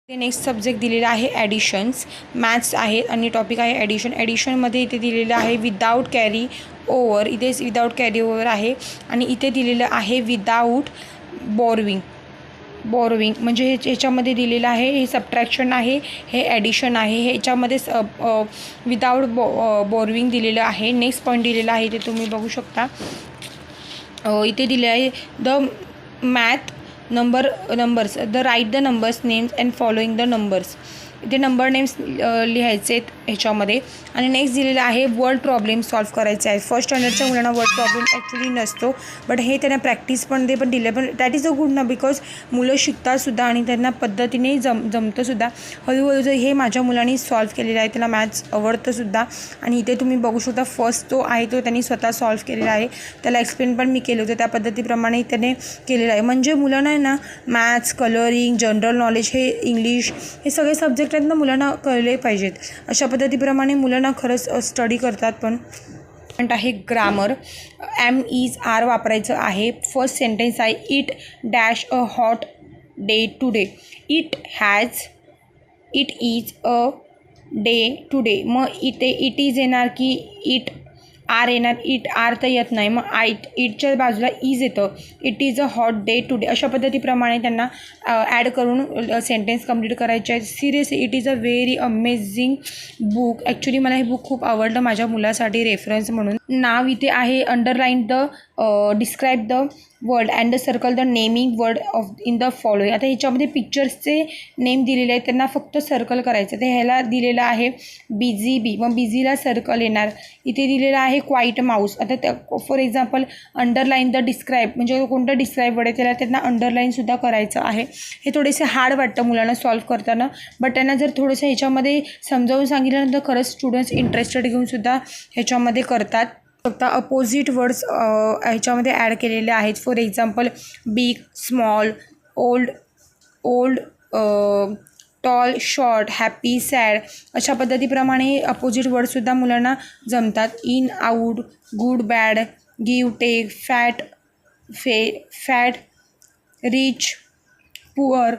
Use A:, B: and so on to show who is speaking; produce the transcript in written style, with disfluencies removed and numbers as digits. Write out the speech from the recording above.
A: ते next subject दिलेला आहे ॲडिशन्स, मॅथ्स आहे आणि टॉपिक आहे ॲडिशन. ॲडिशनमध्ये इथे दिलेलं आहे विदाऊट कॅरी ओव्हर, इथे विदाऊट कॅरी ओव्हर आहे आणि इथे दिलेलं आहे विदाऊट बॉरोविंग. म्हणजे ह्याच्यामध्ये दिलेलं आहे हे सबट्रॅक्शन आहे, हे ॲडिशन आहे, ह्याच्यामध्ये विदाऊट बॉरोविंग दिलेलं आहे. नेक्स्ट पॉईंट दिलेला आहे, ते तुम्ही बघू शकता. इथे दिले आहे the math numbers the write the numbers names and following the numbers. इथे नंबर नेम्स लिहायचे आहेत ह्याच्यामध्ये. आणि नेक्स्ट दिलेलं आहे वर्ड प्रॉब्लेम सॉल्व्ह करायचे आहे. फर्स्ट स्टँडर्डच्या मुलांना वर्ड प्रॉब्लेम ॲक्च्युली नसतो, बट हे त्यांना प्रॅक्टिसमध्ये पण दिले, पण दॅट इज अ गुड ना, बिकॉज मुलं शिकतातसुद्धा आणि त्यांना पद्धतीने जमतंसुद्धा. हळूहळू जर हे माझ्या मुलांनी सॉल्व्ह केलेलं आहे, त्याला मॅथ्स आवडतंसुद्धा. आणि इथे तुम्ही बघू शकता फर्स्ट तो आहे तो त्यांनी स्वतः सॉल्व्ह केलेला आहे. त्याला एक्सप्लेन पण मी केलं होतं, त्या पद्धतीप्रमाणे त्याने केलेलं आहे. म्हणजे मुलांना आहे ना मॅथ्स, कलरिंग, जनरल नॉलेज, हे इंग्लिश, हे सगळे सब्जेक्ट आहेत ना मुलांना कळले पाहिजेत. अशा पद्धतीप्रमाणे मुलांना खरंच स्टडी करतात. पण आहे ग्रामर. MR वापरायचं आहे. फर्स्ट सेंटेन्स आहे it dash a hot day today. It is a day today. मग इथे इट इज येणार की इट आर येणार. इट आर तर येत नाही, मग इटच्या बाजूला इज येतं. It is a hot day today. अशा पद्धतीप्रमाणे त्यांना ॲड करून सेंटेन्स कंप्लीट करायचे आहेत. Seriously it is a very amazing book. Actually मला हे बुक खूप आवडलं माझ्या मुलासाठी रेफरन्स म्हणून. नाव इथे आहे underline the describe the word and the circle the naming word of in the following. आता ह्याच्यामध्ये पिक्चर्सचे नेम दिलेले आहेत, त्यांना फक्त सर्कल करायचं. तर ह्याला दिलेलं आहे बिझी बी, मग बिझीला सर्कल येणार. इथे दिलेलं आहे क्वाईट माऊस. आता त्या for example underline the describe, म्हणजे कोणतं डिस्क्राईब वर्ड आहे त्याला त्यांना अंडरलाईनसुद्धा करायचं आहे. हे थोडेसे हार्ड वाटतं मुलांना सॉल्व्ह करताना, बट त्यांना जर थोडंसं ह्याच्यामध्ये समजावून सांगितल्यानंतर खरंच स्टुडंट्स इंटरेस्टेड घेऊनसुद्धा ह्याच्यामध्ये करतात. फक्त अपोजिट वर्ड्स ह्याच्यामध्ये ॲड केलेले आहेत. For example big, small, old, tall, short, happy, sad. अशा पद्धतीप्रमाणे अपोजिट वर्डसुद्धा मुलांना जमतात. In, out, good, bad, give, take, fat, rich, poor.